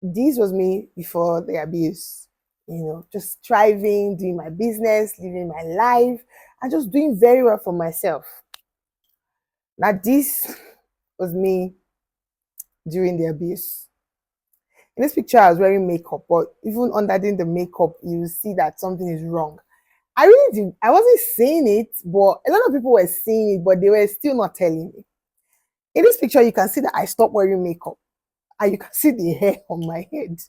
This was me before the abuse, just thriving, doing my business, living my life, and just doing very well for myself. Now, this was me during the abuse. In this picture, I was wearing makeup, but even underneath the makeup, you see that something is wrong. I really did. I wasn't saying it, but a lot of people were seeing it, but they were still not telling me. In this picture, you can see that I stopped wearing makeup, and you can see the hair on my head.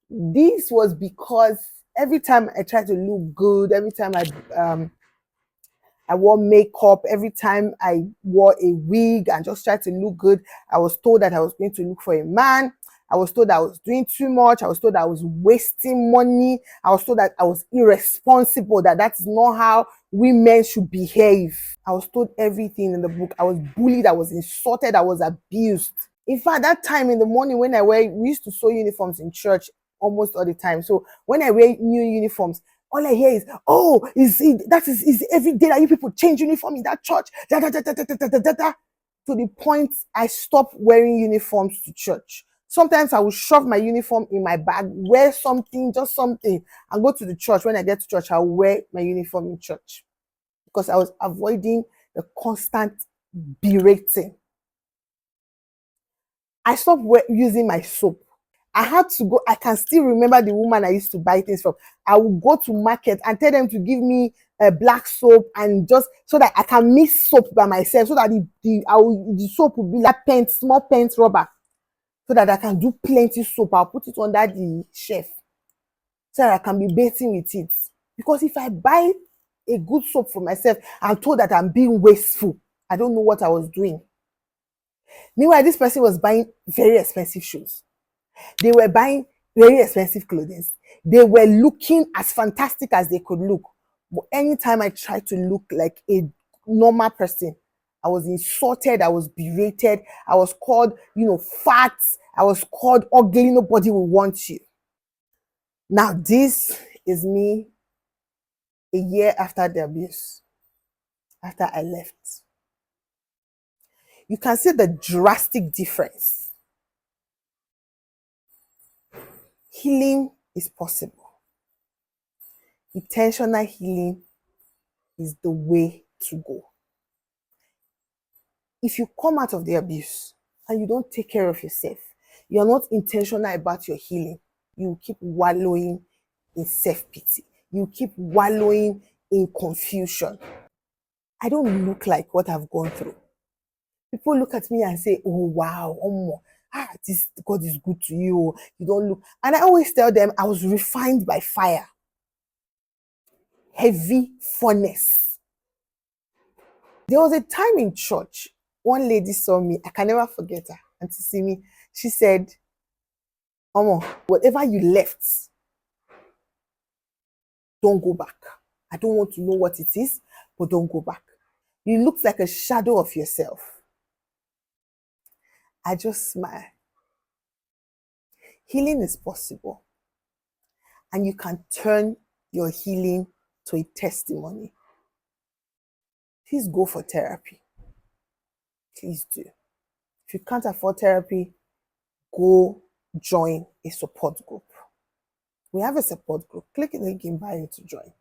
This was because every time I tried to look good, every time I wore makeup, every time I wore a wig and just tried to look good, I was told that I was going to look for a man. I was told that I was doing too much. I was told that I was wasting money. I was told that I was irresponsible, that that's not how women should behave. I was told everything in the book. I was bullied. I was insulted. I was abused. In fact, that time in the morning when we used to sew uniforms in church almost all the time. So when I wear new uniforms, all I hear is, "Oh, is every day that you people change uniform in that church?" Da, da, da, da, da, da, da, da, da. To the point I stopped wearing uniforms to church. Sometimes I would shove my uniform in my bag, wear something, just something, and go to the church. When I get to church, I'll wear my uniform in church because I was avoiding the constant berating. I stopped using my soap. I had to go. I can still remember the woman I used to buy things from. I would go to market and tell them to give me a black soap, and just so that I can mix soap by myself, so that the soap would be like paint, small paint rubber, so that I can do plenty soap. I'll put it under the shelf so that I can be bathing with it. Because if I buy a good soap for myself, I'm told that I'm being wasteful. I don't know what I was doing. Meanwhile, this person was buying very expensive shoes. They were buying very expensive clothing. They were looking as fantastic as they could look. But anytime I tried to look like a normal person, I was insulted, I was berated, I was called, fat, I was called ugly, nobody will want you. Now, this is me a year after the abuse, after I left. You can see the drastic difference. Healing is possible. Intentional healing is the way to go. If you come out of the abuse and you don't take care of yourself, you're not intentional about your healing, you keep wallowing in self-pity. You keep wallowing in confusion. I don't look like what I've gone through. People look at me and say, "Oh, wow, this God is good to you. You don't look." And I always tell them I was refined by fire, heavy furnace. There was a time in church, one lady saw me. I can never forget her. And to see me, she said, "Omo, whatever you left, don't go back. I don't want to know what it is, but don't go back. You look like a shadow of yourself." I just smile. Healing is possible, and you can turn your healing to a testimony. Please go for therapy. Please do. If you can't afford therapy, go join a support group. We have a support group. Click the link in bio to join.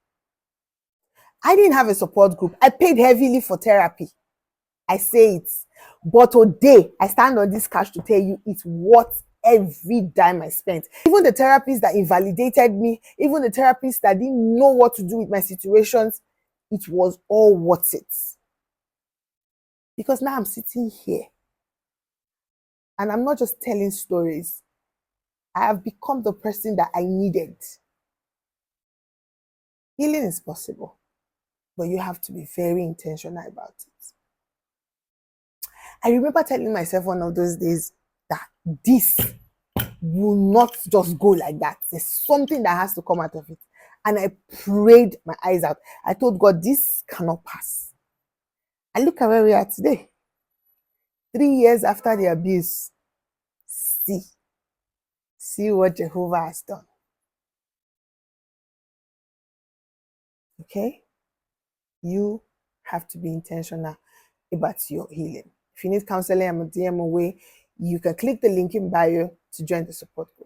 I didn't have a support group. I paid heavily for therapy. I say it. But today, I stand on this couch to tell you it's worth every dime I spent. Even the therapists that invalidated me, even the therapists that didn't know what to do with my situations, it was all worth it. Because now I'm sitting here and I'm not just telling stories. I have become the person that I needed. Healing is possible, but you have to be very intentional about it. I remember telling myself one of those days that this will not just go like that. There's something that has to come out of it. And I prayed my eyes out. I told God, this cannot pass. And look at where we are today. 3 years after the abuse. See what Jehovah has done. Okay? You have to be intentional about your healing. If you need counseling, I'm a DM away. You can click the link in bio to join the support group.